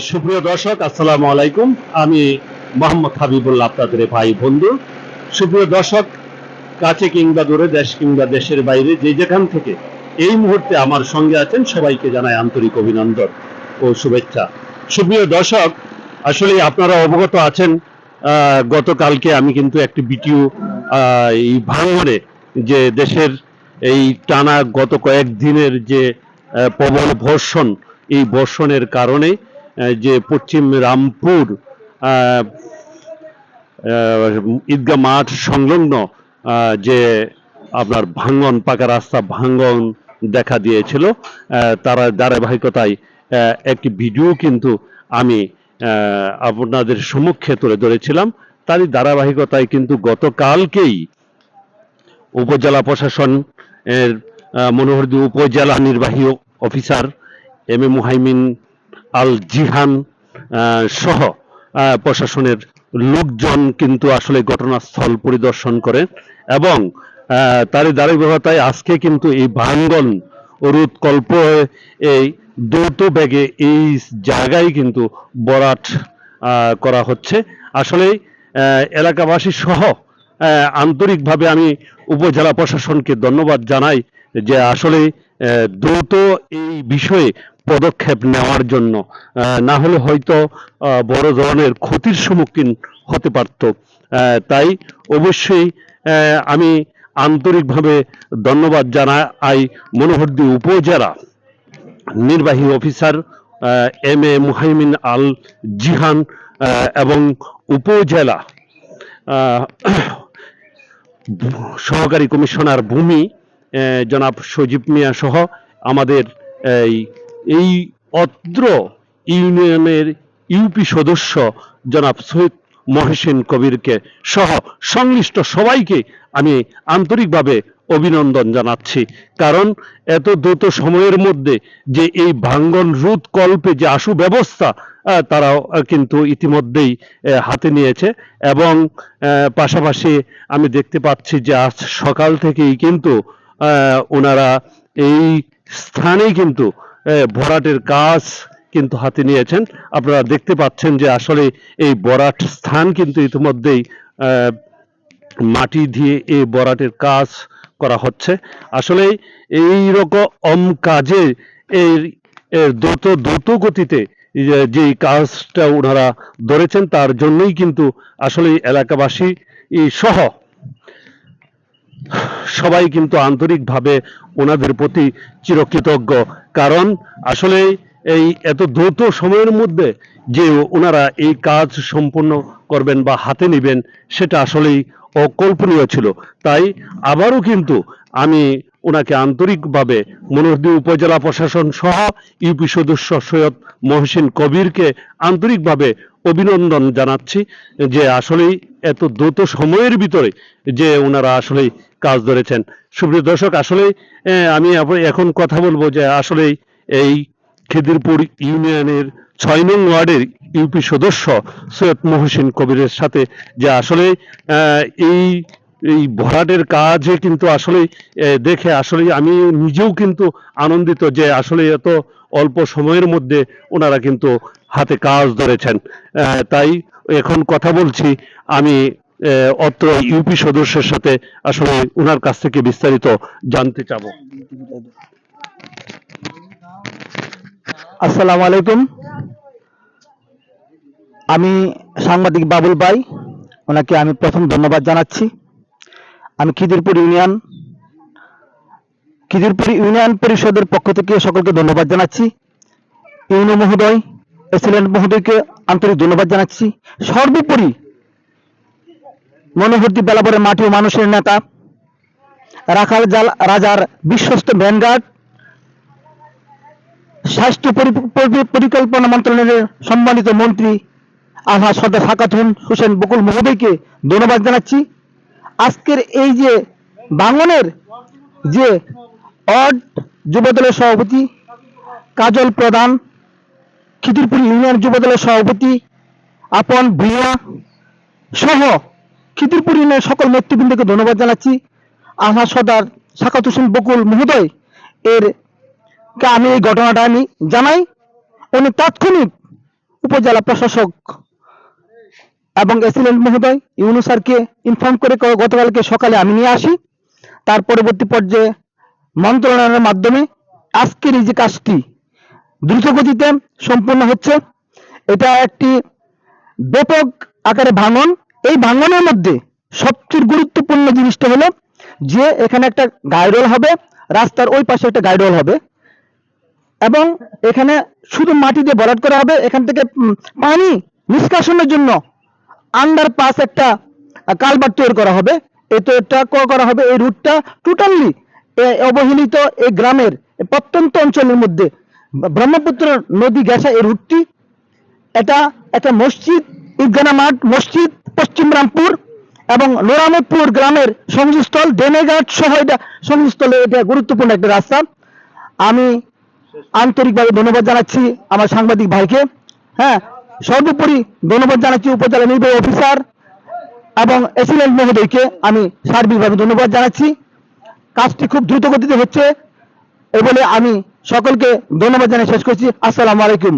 সুপ্রিয় দর্শক, আসসালামু আলাইকুম। আমি মোহাম্মদ হাবিবুল্লাহ, আপনাদের ভাই বন্ধু। সুপ্রিয় দর্শক, কাছে কিংবা দূরে, দেশ কিংবা দেশের বাইরে, যে যেখান থেকে এই মুহূর্তে আমার সঙ্গে আছেন, সবাইকে জানাই আন্তরিক অভিনন্দন ও শুভেচ্ছা। সুপ্রিয় দর্শক, আসলে আপনারা অবগত আছেন, গতকালকে আমি কিন্তু একটি ভিডিও এই ভাঙনে, যে দেশের এই টানা গত কয়েকদিনের যে প্রবল বর্ষণ, এই বর্ষণের কারণে যে পশ্চিম রামপুর আহ, ঈদগাহ মাঠ সংলগ্ন যে আপনার ভাঙ্গন, পাকা রাস্তা ভাঙ্গন দেখা দিয়েছিল, তারা ধারাবাহিকতায় একটি ভিডিও কিন্তু আমি আপনাদের সম্মুখে তুলে ধরেছিলাম। তারই ধারাবাহিকতায় কিন্তু গতকালকেই উপজেলা প্রশাসন এর মনোহরদী উপজেলা নির্বাহী অফিসার মুহাইমিন আল জিহান সহ প্রশাসনের লোকজন কিন্তু আসলে ঘটনাস্থল পরিদর্শন করেন এবং তারই ধারাবাহিকতায় আজকে কিন্তু এই ভাঙ্গন রোধ কল্প এই দ্রুত বেগে এই জায়গায় কিন্তু বরাট করা হচ্ছে। আসলে এলাকাবাসী সহ আন্তরিকভাবে আমি উপজেলা প্রশাসনকে ধন্যবাদ জানাই যে আসলে দ্রুত এই বিষয়ে পদক্ষেপ নেওয়ার জন্য, না হলে হয়তো বড় ধরনের ক্ষতির সম্মুখীন হতে পারত। তাই অবশ্যই আমি আন্তরিকভাবে ধন্যবাদ জানাই মনোহরদী উপজেলা নির্বাহী অফিসার মুহাইমিন আল জিহান এবং উপজেলা সহকারী কমিশনার ভূমি জনাব সজীব মিয়া সহ আমাদের এই অত্র ইউনিয়নের ইউপি সদস্য জনাব সৈয়দ মহসিন কবিরকে সহ সংশ্লিষ্ট সবাইকে আমি আন্তরিকভাবে অভিনন্দন জানাচ্ছি। কারণ এত দ্রুত সময়ের মধ্যে যে এই ভাঙ্গন রোধ কল্পে যে আশু ব্যবস্থা তারাও কিন্তু ইতিমধ্যেই হাতে নিয়েছে এবং পাশাপাশি আমি দেখতে পাচ্ছি যে আজ সকাল থেকেই কিন্তু ওনারা এই স্থানেই কিন্তু ভরাটের কাজ কিন্তু হাতে নিয়েছেন। আপনারা দেখতে পাচ্ছেন যে আসলে এই ভরাট স্থান কিন্তু ইতিমধ্যেই মাটি দিয়ে এই ভরাটের কাজ করা হচ্ছে। আসলে এই রকম কাজে এর দ্রুত গতিতে যে কাজটা ওনারা ধরেছেন, তার জন্যই কিন্তু আসলে এলাকাবাসী সহ সবাই কিন্তু আন্তরিকভাবে ওনাদের প্রতি চিরকৃতজ্ঞ। কারণ আসলে এই এত দ্রুত সময়ের মধ্যে যে ওনারা এই কাজ সম্পূর্ণ করবেন বা হাতে নেবেন, সেটা আসলেই অকল্পনীয় ছিল। তাই আবারও কিন্তু আমি ওনাকে আন্তরিকভাবে মনোহরদী উপজেলা প্রশাসন সহ ইউপি সদস্য সৈয়দ মহসিন কবিরকে আন্তরিকভাবে অভিনন্দন জানাচ্ছি যে আসলেই এত দ্রুত সময়ের ভিতরে যে ওনারা আসলেই কাজ ধরেছেন। সুপ্রিয় দর্শক, আসলে আমি এখন কথা বলবো যে আসলে এই খিদিরপুর ইউনিয়নের ৬ নং ওয়ার্ডের ইউপি সদস্য সৈয়দ মহসিন কবিরের সাথে, যে আসলে এই এই ভরাটের কাজে কিন্তু আসলে দেখে আসলে আমি নিজেও কিন্তু আনন্দিত যে আসলে এত অল্প সময়ের মধ্যে ওনারা কিন্তু হাতে কাজ ধরেছেন। তাই এখন কথা বলছি আমি অত্র ইউপি সদস্যের সাথে, আসলে ওনার কাছ থেকে বিস্তারিত জানতে চাবো। আসসালামু আলাইকুম। আমি সাংবাদিক বাবুল ভাই, ওনাকে আমি প্রথম ধন্যবাদ জানাচ্ছি। আমি খিদিরপুর ইউনিয়ন পরিষদের পক্ষ থেকে সকলকে ধন্যবাদ জানাচ্ছি। ইউনো মহোদয়, এক্সিলেন্ট মহোদয়কে আন্তরিক ধন্যবাদ জানাচ্ছি। সর্বোপরি মনোহরদী বেলাবরের মাটি ও মানুষের নেতা, রাখাল রাজার বিশ্বস্ত ভ্যানগার্ড, স্বাস্থ্য পরিকল্পনা মন্ত্রণালয়ের সম্মানিত মন্ত্রী আলহাজ সর্দার সাকাতুন হোসেন বকুল মহোদয়কে ধন্যবাদ জানাচ্ছি। আজকের এই যে ভাঙনের যে ওয়ার্ড যুবদলের সভাপতি কাজল প্রধান, খিদিরপুর ইউনিয়ন যুবদলের সভাপতি আপন ভূঁইয়া সহ খিদিরপুর ইউনিয়নের সকল নেতৃবৃন্দকে ধন্যবাদ জানাচ্ছি। আলহাজ সর্দার সাকাত হোসেন বকুল মহোদয় এর আমি এই ঘটনাটা আমি জানাই, উনি তাৎক্ষণিক উপজেলা প্রশাসক এবং এসিলেন্ট মহোদয় ইউনূস স্যারকে ইনফর্ম করে গতকালকে সকালে আমি নিয়ে আসি। তার পরবর্তী পর্যায়ে মন্ত্রণালয়ের মাধ্যমে আজকের এই যে কাজটি দ্রুত গতিতে সম্পূর্ণ হচ্ছে। এটা একটি ব্যাপক আকারে ভাঙন। এই ভাঙনের মধ্যে সবচেয়ে গুরুত্বপূর্ণ জিনিসটা হলো যে এখানে একটা গাইডওয়াল হবে, রাস্তার ওই পাশে একটা গাইডওয়াল হবে এবং এখানে শুধু মাটি দিয়ে ভরাট করা হবে। এখান থেকে পানি নিষ্কাশনের জন্য আন্ডারপাস একটা কালভার্ট তৈরি করা হবে। এটা করা হবে এই রুটটা টোটালি অবহেলিত এই গ্রামের প্রত্যন্ত অঞ্চলের মধ্যে ব্রহ্মপুত্র নদী ঘেঁষা এই রুটটি। এটা একটা মসজিদ, ঈদগাহ মাঠ, মসজিদ, পশ্চিম রামপুর এবং নোরামতপুর গ্রামের সংযোগস্থল, ডেনেঘাট সহ এটা সংযোগস্থলে এটা গুরুত্বপূর্ণ একটা রাস্তা। আমি আন্তরিকভাবে ধন্যবাদ জানাচ্ছি আমার সাংবাদিক ভাইকে। হ্যাঁ, সর্বোপরি ধন্যবাদ জানাচ্ছি উপজেলা নির্বাহী অফিসার এবং এসিলেন্ট মহোদয়কে আমি সার্বিকভাবে ধন্যবাদ জানাচ্ছি। কাজটি খুব দ্রুত গতিতে হচ্ছে এ বলে আমি সকলকে ধন্যবাদ জানিয়ে শেষ করছি। আসসালামু আলাইকুম।